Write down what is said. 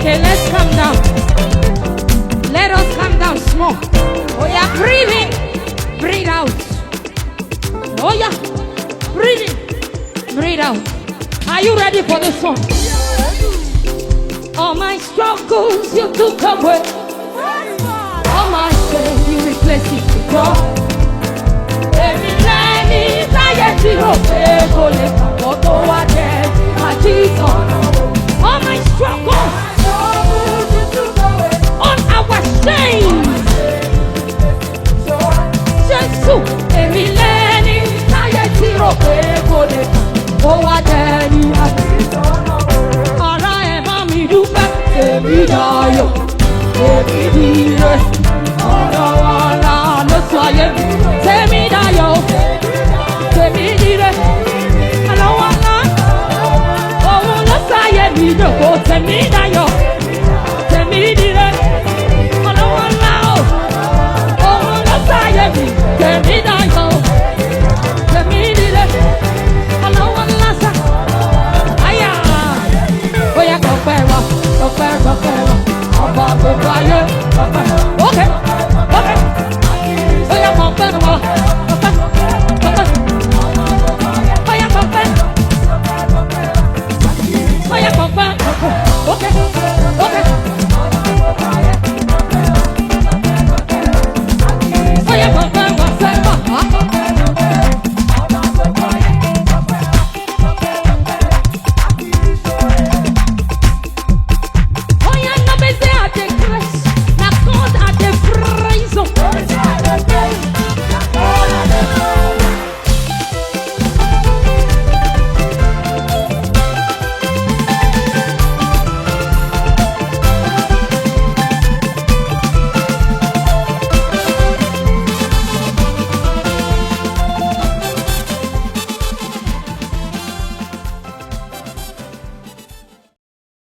Okay, let's calm down. Let us calm down small. Oh yeah, breathe in, breathe out. Oh yeah, breathe in, breathe out. Are you ready for this song? All my struggles you took away. All my shame you replaced it with joy. Every time I get to know, all my struggles, all our shame. Jesus, every time I get to know, Send me that yo.